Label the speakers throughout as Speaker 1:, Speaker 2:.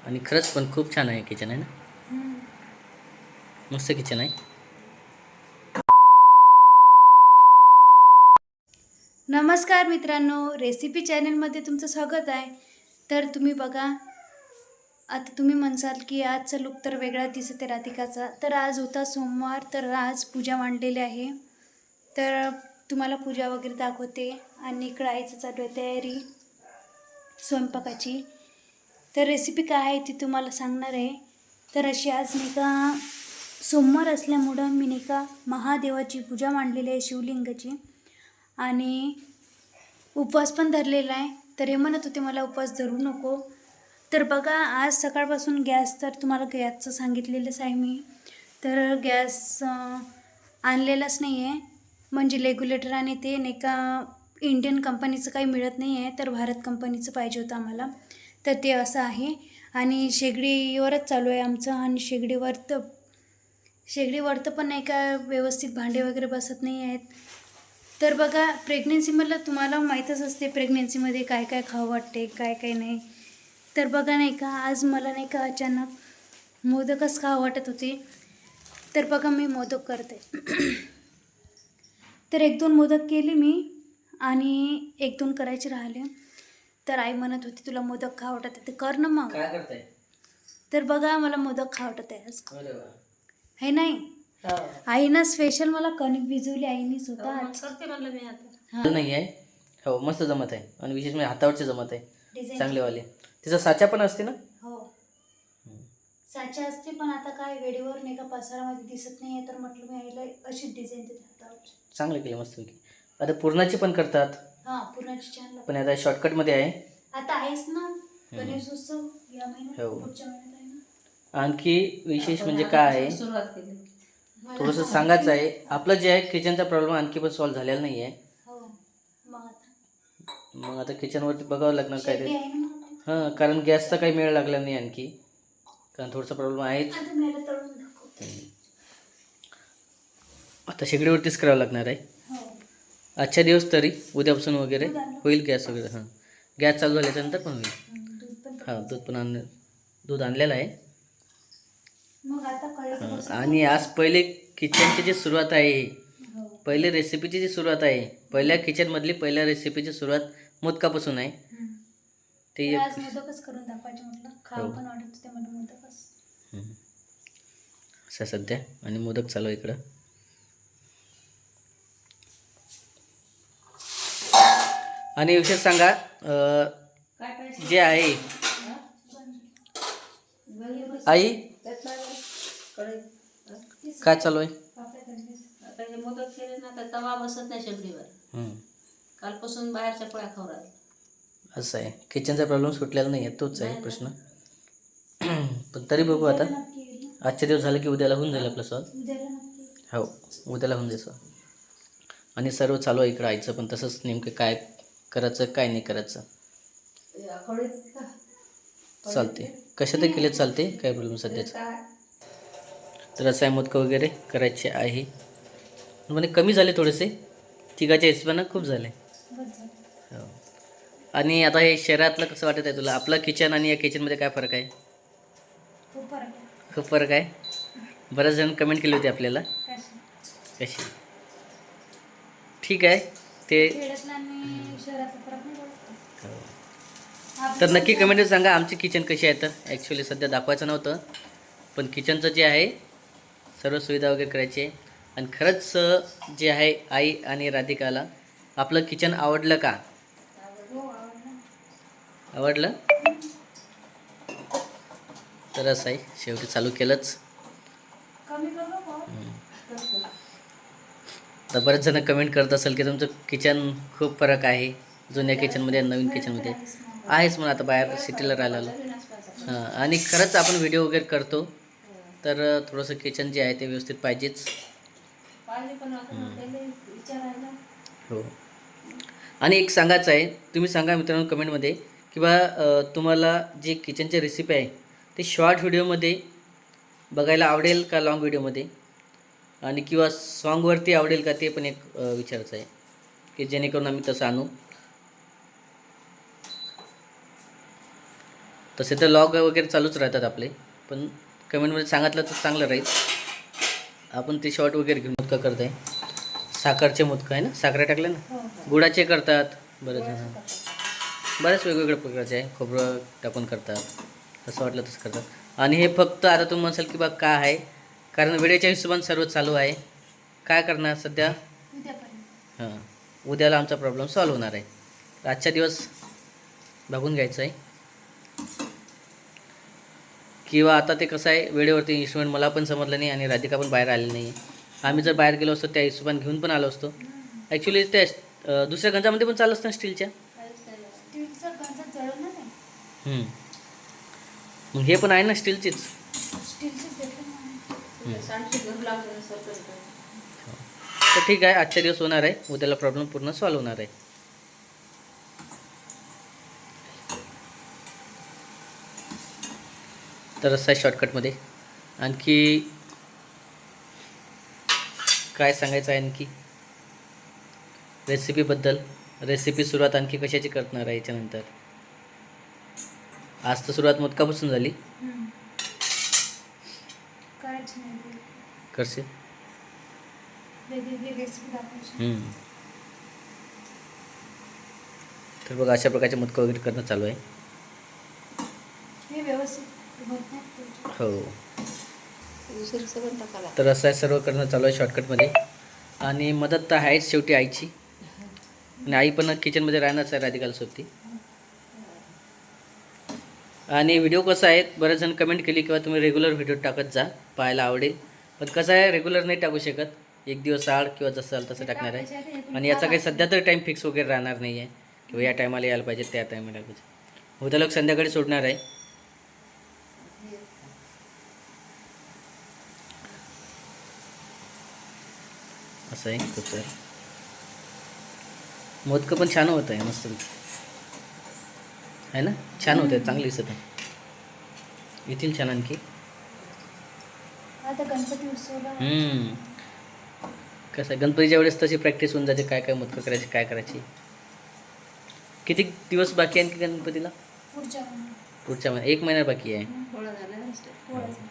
Speaker 1: आणि खरंच पण खूप छान आहे किचन आहे ना. मस्त किचन आहे.
Speaker 2: नमस्कार मित्रांनो, रेसिपी चॅनलमध्ये तुमचं स्वागत आहे. तर तुम्ही बघा, आता तुम्ही म्हणसाल की आजचा लुक तर वेगळा दिसत आहे राधिकाचा. तर आज होता सोमवार, तर आज पूजा मांडलेली आहे. तर तुम्हाला पूजा वगैरे दाखवते आणि कढाईचं चालू आहे तयारी स्वयंपाकाची. तर रेसिपी काय आहे ती तुम्हाला सांगणार आहे. तर अशी आज नाही का सोमवार असल्यामुळं मी नाही का महादेवाची पूजा मांडलेली आहे, शिवलिंगाची. आणि उपवास पण धरलेला आहे. तर हे म्हणत होते मला उपवास धरू नको. तर बघा, आज सकाळपासून गॅस, तर तुम्हाला गॅसचं सांगितलेलंच आहे मी. तर गॅस आणलेलाच नाही आहे. म्हणजे रेग्युलेटर आणि ते नाही का इंडियन कंपनीचं काही मिळत नाही आहे, तर भारत कंपनीचं पाहिजे होतं आम्हाला. तर ते असं आहे. आणि शेगडीवरच चालू आहे आमचं. आणि शेगडीवर पण नाही का व्यवस्थित भांडे वगैरे बसत नाही आहेत. तर बघा, प्रेग्नेन्सीमधलं तुम्हाला माहीतच असते प्रेग्नेन्सीमध्ये काय काय खावं वाटते, काय काय नाही. तर बघा नाही का, आज मला नाही का अचानक मोदकच खावं वाटत होते. तर बघा, मी मोदक करते. तर 1-2 मोदक केले मी आणि 1-2 करायचे राहिले. तर आई म्हणत होती तुला मोदक खावं वाटत आहे, तर कर ना मग.
Speaker 1: काय करताय?
Speaker 2: तर बघा, मला मोदक खावं वाटत आहे आज.
Speaker 1: अरे वा.
Speaker 2: हे नाही, आईनं स्पेशल मला कणिक भिजवली आईने स्वतः.
Speaker 3: करते म्हणलं मी आता.
Speaker 2: हां,
Speaker 1: नाही आहे. हो, मस्त जमत आहे. आणि विशेष म्हणजे हातावरचे जमत आहे,
Speaker 2: डिझाईन
Speaker 1: चांगलेवाले. तिचा साचा पण असते ना.
Speaker 2: हो, साचा असते. पण आता काय वेळेवर नाही का पसारामध्ये दिसत नाही आहे, तर म्हटलं मी आईला अशीच डिझाईन देते हातावर.
Speaker 1: चांगलं केलं मस्तपैकी. आता पुरणाची पण करतात,
Speaker 2: हां, पुरणाची छान लागते.
Speaker 1: पण आता शॉर्टकटमध्ये आहे.
Speaker 2: आता आहेच ना गणेशोत्सव या महिन्यात,
Speaker 1: हो.
Speaker 2: पुढच्या महिन्यात आहे ना.
Speaker 1: आणखी विशेष म्हणजे काय आहे,
Speaker 3: सुरुवात केली.
Speaker 1: थोडंसं सांगायचं आहे. आपलं जे आहे किचनचा प्रॉब्लेम आणखी पण सॉल्व्ह झालेला नाही आहे.
Speaker 2: हो, मग आता
Speaker 1: मग आता किचनवरती बघावं लागणार काय
Speaker 2: शेगडी
Speaker 1: ते.
Speaker 2: आहे ना मग.
Speaker 1: हां, कारण गॅसचा काही मेळ लागला नाही आणखी, कारण थोडासा प्रॉब्लेम आहेच.
Speaker 2: आता मी याला तळून दाखवते.
Speaker 1: आता शेगडीवरतीच करावं लागणार आहे
Speaker 2: हो,
Speaker 1: आजच्या दिवस तरी. उद्यापासून वगैरे
Speaker 2: दूध आणलं.
Speaker 1: होईल गॅस वगैरे. हां, गॅस चालू झाल्याच्यानंतर पण होईल.
Speaker 2: दूध पण
Speaker 1: हां, दूध आणलेलं आहे.
Speaker 2: मग आता कढईत
Speaker 1: हां,
Speaker 2: बसवते.
Speaker 1: आणि आज पहिले किचनची जी सुरुवात आहे,
Speaker 2: हो,
Speaker 1: पहिले रेसिपीची जी सुरुवात आहे, पहिल्या किचनमधली पहिल्या रेसिपीची सुरुवात मोदकापासून आहे. ते
Speaker 2: तर आज मोदकच करून दाखवायचे म्हटलं. खावं
Speaker 1: हो.
Speaker 2: पण वाटत होते मला मोदकच.
Speaker 1: असं सध्या. आणि मोदक चालू आहे इकडं. आणि विशेष सांगा,
Speaker 3: काय पाहिजे?
Speaker 1: जे आहे आई, काय चालू आहे?
Speaker 3: आता हे मोदक केले ना, तर तवा बसत नाही शेगडीवर.
Speaker 1: हं,
Speaker 3: कालपासून बाहेरच्या पोळ्या खाऊ राहिले.
Speaker 1: असं आहे. किचनचा प्रॉब्लेम सुटलेला नाही आहे, तोच आहे प्रश्न. पण तरी बघू आता.
Speaker 2: नक्की येईल ना?
Speaker 1: आजच्या दिवस झालं की उद्याला होऊन जाईल आपलं सॉल्व.
Speaker 2: उद्याला नक्की येईल.
Speaker 1: हो, उद्याला होऊन जाईल. आणि सर्व चालू आहे इकडं आईचं पण तसंच. नेमकं काय करायचं काय नाही करायचं चालते. कशातही केले चालते, काय प्रॉब्लेम सध्याचं. तर असं आहे, मोदकं वगैरे करायचे आहे. म्हणजे कमी झाले थोडेसे, तिघाच्या हिशोबानं खूप झाले.
Speaker 2: बस झालं.
Speaker 1: हो. आणि आता हे शहरातलं कसं वाटत आहे तुला? आपलं किचन आणि या किचनमध्ये काय फरक आहे?
Speaker 2: खूप फरक आहे.
Speaker 1: खूप फरक आहे. बऱ्याच जण कमेंट केली होती आपल्याला.
Speaker 2: कशी
Speaker 1: कशी? ठीक आहे ते.
Speaker 2: खेड्यातला आणि शहरातला फरक नाही पडत.
Speaker 1: हो.
Speaker 2: आपलं
Speaker 1: तर नक्की
Speaker 2: कसं-
Speaker 1: कमेंट सांगा आमची किचन कशी आहे. तर ॲक्च्युली सध्या दाखवायचं नव्हतं, पण किचनचं जे आहे सर्व सुविधा वगैरे करायची आहे. आणि खरंच जे आहे, आई आणि राधिकाला आपलं किचन आवडलं का?
Speaker 2: हो, आवडलं.
Speaker 1: आवडलं. तर असं आहे, शेवटी चालू केलंच.
Speaker 2: कमी करू नको.
Speaker 1: तर बरेच जण कमेंट करत असेल की तुमचं किचन खूप फरक आहे जुन्या किचनमध्ये आणि नवीन किचनमध्ये. आहेच म्हणून आता बाहेर सिटीला राहिलेलो. हां, आणि खरंच आपण व्हिडिओ वगैरे करतो, तर थोडंसं किचन जे आहे ते व्यवस्थित पाहिजेच.
Speaker 3: पाहिजे पण आता पहिले विचारायला.
Speaker 1: हो. आणि एक सांगायचं आहे, तुम्ही सांगा मित्रांनो कमेंटमध्ये की बा तुम्हाला जे किचनची रेसिपी आहे ते शॉर्ट व्हिडिओमध्ये बघायला आवडेल का लाँग व्हिडिओमध्ये, आणि किंवा सॉन्गवरती आवडेल का, ते पण एक विचारायचं आहे की जेणेकरून आम्ही तसं आणू. तसे तर लॉग वगैरे चालूच राहतात आपले, पण कमेंटमध्ये सांगितलं तर चांगलं राहील. आपण ते शॉर्ट वगैरे घेऊन मोदकं करत आहे. साखरचे मोदकं आहे ना, साखर टाकले ना.
Speaker 3: हो हो
Speaker 1: गुळाचे करतात बरेच जण,
Speaker 3: गोळ्याचं करतात.
Speaker 1: बऱ्याच वेगवेगळ्या प्रकारचे आहे. खोबरं टाकून करतात, तसं वाटलं तसं करतात. आणि हे फक्त आता तुम्ही म्हणसाल की बा काय आहे, कारण वेळेच्या हिशोबाने सर्व चालू आहे. काय करणार सध्या,
Speaker 2: उद्यापर्यंत.
Speaker 1: हां, उद्याला आमचा प्रॉब्लेम सॉल्व्ह होणार आहे. तर आजच्या दिवस बघून घ्यायचं आहे. किंवा आता ते कसं आहे, वेळेवरती इन्स्ट्रुमेंट मला पण समजलं नाही आणि राधिका पण बाहेर आलेली नाही आहे. आम्ही जर बाहेर गेलो असतो त्या हिशोबाने घेऊन पण आलो असतो. ॲक्च्युली त्या दुसऱ्या गंजामध्ये पण चालू असतं ना स्टीलच्या.
Speaker 3: काहीच नाही लागत.
Speaker 2: स्टीलचं गंज जळणार नाही.
Speaker 1: मग हे पण आहे ना स्टीलचीच.
Speaker 2: स्टीलचीच भेटलं ना.
Speaker 3: ते सांडशी घरू लागलं ना सरकारी.
Speaker 1: तर ठीक आहे, आजच्या दिवस होणार आहे, उद्याला प्रॉब्लेम पूर्ण सॉल्व्ह होणार आहे. तर असं आहे शॉर्टकटमध्ये. आणखी काय सांगायचं आहे, आणखी रेसिपीबद्दल. रेसिपी सुरुवात आणखी कशाची करणार आहे याच्यानंतर. आज तर सुरुवात मोदकापासून झाली.
Speaker 2: करायची नाही.
Speaker 1: करशील.
Speaker 2: वेगवेगळी रेसिपी दाखवायची.
Speaker 1: तर बघा अशा प्रकारचे मोदकं वगैरे करणं चालू आहे.
Speaker 2: हे व्यवस्थित होत नाही तुमचं.
Speaker 1: हो,
Speaker 3: दुसरं सगळं टाकायला लागतं.
Speaker 1: तर असं आहे, सर्व करणं चालू आहे शॉर्टकटमध्ये. आणि मदत तर आहेच शेवटी आईची, आणि आई पण किचनमध्ये राहणारच आहे राधिकाला सोबती. आणि व्हिडिओ कसा आहे, बरेच जण कमेंट केली किंवा तुम्ही रेग्युलर व्हिडिओ टाकत जा, पाहायला आवडेल. पण कसं आहे, रेग्युलर नाही टाकू शकत, एक दिवस आड किंवा जसं आलं तसं टाकणार आहे. आणि याचा काही सध्या तर टाईम फिक्स वगैरे राहणार नाही आहे, किंवा या टायमाला यायला पाहिजे त्या टायमाला यायला पाहिजे. उद्या लोक संध्याकाळी सोडणार आहे. असं आहे खूप सारं. मोदकं पण छान होत आहे, मस्त आहे ना, छान होत आहे, चांगली दिसत आहे. येतील छान आणखी.
Speaker 2: आता गणपती उत्सवला
Speaker 1: कसं आहे, गणपतीच्या वेळेस तशी प्रॅक्टिस होऊन जाते, काय काय मोदकं करायची, काय करायची. किती दिवस बाकी आहे आणखी गणपतीला.
Speaker 2: पुढच्या महिन्यात.
Speaker 1: पुढच्या महिन्यात 1 महिना बाकी आहे.
Speaker 3: पोळा झाला नसते.
Speaker 2: पोळ्याचं.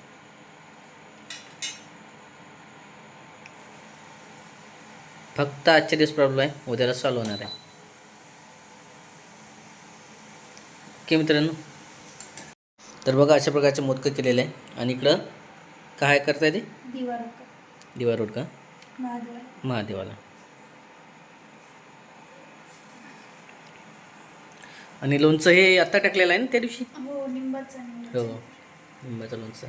Speaker 1: फक्त आजच्या दिवस प्रॉब्लेम आहे, उद्याला सॉल्व्ह होणार आहे. ओके मित्रांनो, तर बघा अशा प्रकारचे मोदकं केलेले आहे. आणि इकडं काय करताय ते, दिवा रोड का, महादेवाला. आणि लोणचं हे आत्ता टाकलेलं आहे ना त्या दिवशी.
Speaker 2: हो, लिंबाचं.
Speaker 1: हो, लिंबाचं लोणचं.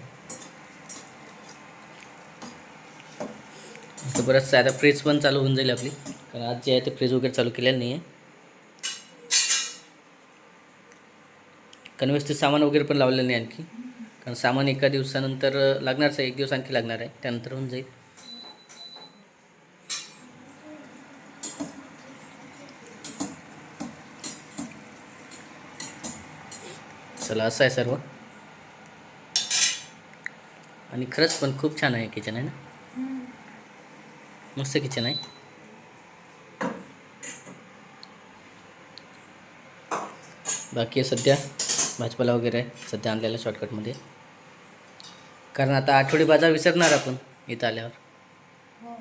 Speaker 1: तर बरंचसं आता फ्रीज पण चालू होऊन जाईल आपली, कारण आज जे आहे ते फ्रीज वगैरे चालू केलेलं नाही आहे. कारण व्यवस्थित सामान वगैरे पण लावलेलं नाही आणखी, कारण सामान एका दिवसानंतर लागणारच आहे, 1 दिवस आणखी लागणार आहे, त्यानंतर होऊन जाईल. चला असं आहे सर्व. आणि खरंच पण खूप छान आहे किचन, आहे ना, मस्त किचन आहे. बाकी सध्या भाजीपाला वगैरे आहे सध्या आणलेला शॉर्टकटमध्ये, कारण आता आठवडी बाजार विसरणार आपण इथं आल्यावर.
Speaker 2: हो.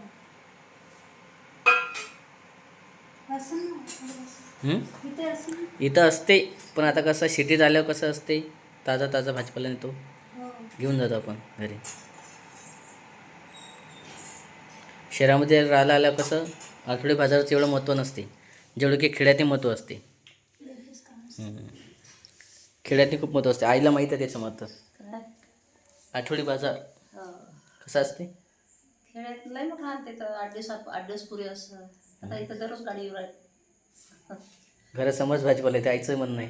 Speaker 2: असं ना. इथे असं ना.
Speaker 1: इथं असते, पण आता कसं सिटीत आल्यावर कसं असते, ताजा ताजा भाजीपाला नेतो,
Speaker 2: हो.
Speaker 1: घेऊन जातो आपण घरी. शहरामध्ये राहायला आल्यावर कसं आठवडी बाजाराचं एवढं महत्त्व नसते, जेवढं की खेड्यात महत्त्व असते. खेड्यात खूप महत्त्व असते, आईला माहीत आहे त्याचं महत्त्व.
Speaker 3: काय?
Speaker 1: आठवडी बाजार
Speaker 3: हो.
Speaker 1: कसं असते,
Speaker 3: खेड्यात लय मोठं आणते तर 8 दिवस पुरे असं. आता इथं दररोज गाडी येऊ राहील.
Speaker 1: घरासमोरच भाजीपाला आहे, ते आईचं म्हणणं आहे.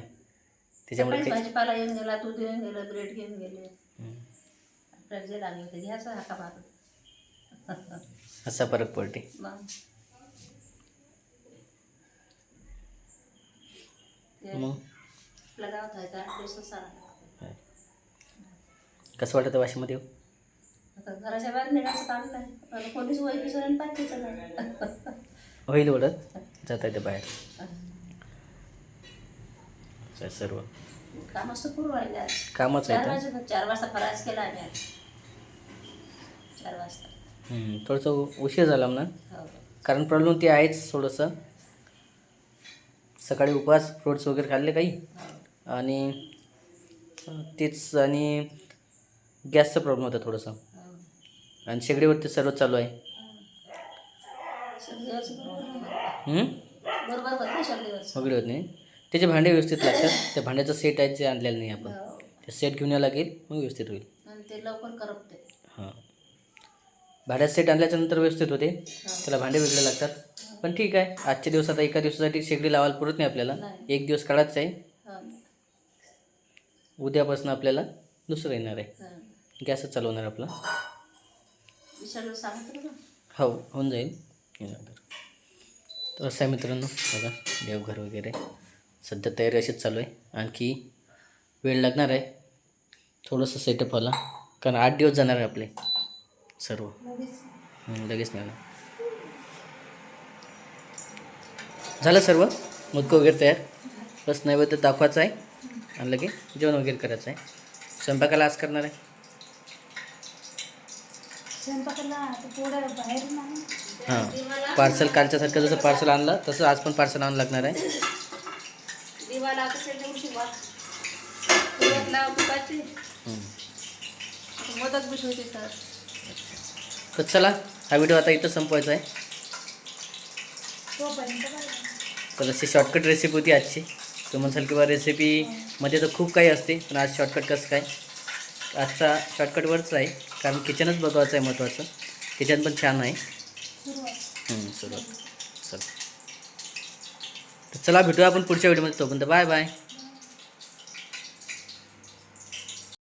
Speaker 1: त्याच्यामुळे
Speaker 3: सकाळीच
Speaker 1: ते
Speaker 3: भाजीपाला येऊन गेला, दूध येऊन गेलं, ब्रेड घेऊन गेले. आपल्याला जे लागले ते घ्यायचं हाका मारून.
Speaker 1: असा फरक पडते.
Speaker 3: मग
Speaker 1: मग
Speaker 3: आपल्या गावात आहे तर 8 दिवस सारा.
Speaker 1: कसं वाटतं वाशीमध्ये येऊ.
Speaker 3: आता घराच्या बाहेर निघायचं काम नाही, आता कोणीच वय पिसरून पाहिजेचं नाही.
Speaker 1: होईल ओढत जाता येते बाहेर. सर्व
Speaker 3: काम असतं पूर्ण राहिले आज.
Speaker 1: कामच
Speaker 3: 4
Speaker 1: आहे तर
Speaker 3: वाजता 4 वाजता फराळच केला आम्ही आज. 4 वाजता.
Speaker 1: थोडंसं उशीर झाला ना
Speaker 3: हो.
Speaker 1: कारण प्रॉब्लेम ते आहेच थोडंसं. सकाळी उपवास फ्रुट्स वगैरे खाल्ले काही
Speaker 3: हो.
Speaker 1: आणि तेच आणि गॅसचा प्रॉब्लेम होता थोडासा
Speaker 3: हो.
Speaker 1: आणि शेगडीवरती सर्व चालू आहे.
Speaker 3: शेगडीवरचं
Speaker 1: हं?
Speaker 3: बरोबर होत नाही शेगडीवरचं.
Speaker 1: वगैरे होत नाही. त्याचे भांडे व्यवस्थित लागतात. त्या भांड्याचं सेट आहे जे आणलेलं नाही आपण.
Speaker 3: हो.
Speaker 1: ते सेट घेऊन यावं लागेल मग व्यवस्थित होईल.
Speaker 3: आणि ते लवकर करपते.
Speaker 1: हां भांड्यात सेट आणल्याच्यानंतर व्यवस्थित होते.
Speaker 3: हो.
Speaker 1: त्याला भांडे वेगळे लागतात. पण ठीक आहे आजच्या दिवसात एका दिवसासाठी शेगडी लावायला पुरत नाही आपल्याला.
Speaker 3: नाही.
Speaker 1: एक दिवस काढायचं आहे.
Speaker 3: हो.
Speaker 1: उद्यापासून आपल्याला दुसरं येणार आहे.
Speaker 3: हो.
Speaker 1: गॅसच चालवणार आपला.
Speaker 3: विचारलं सांगितलं ना.
Speaker 1: हो होऊन जाईल. तर असं आहे मित्रांनो बघा देवघर वगैरे सध्या तयारी अशीच चालू आहे. आणखी वेळ लागणार आहे थोडंसं सेटअप व्हायला कारण 8 दिवस जाणार आहे आपले सर्व. लगेच नाही होणार. झालं सर्व मुदकं वगैरे तयार. बस नैवेद्य दाखवायचं आहे आणि लगे जेवण वगैरे करायचं आहे. स्वयंपाकाला आज करणार आहे.
Speaker 2: स्वयंपाकाला आता थोडं बाहेरून आणू.
Speaker 1: हां पार्सल कालच्यासारखं जसं पार्सल आणलं तसं आज पण पार्सल आणावं लागणार आहे.
Speaker 3: दिवाला कसं दिवशी तुपाची मोदक बी होते तर.
Speaker 1: तर चला हा व्हिडिओ आता इथं संपवायचा आहे.
Speaker 2: तोपर्यंत बघा.
Speaker 1: तर अशी शॉर्टकट रेसिपी होती आजची. तर म्हणसाल किंवा रेसिपीमध्ये तर खूप काही असते पण आज शॉर्टकट कसं काय. आजचा शॉर्टकटवरच आहे कारण किचनच बघायचं आहे महत्त्वाचं. किचन पण छान आहे.
Speaker 2: सुरुवात
Speaker 1: सुरुवात चल तर चला भेटूया आपण पुढच्या व्हिडिओमध्ये. तोपर्यंत बाय बाय.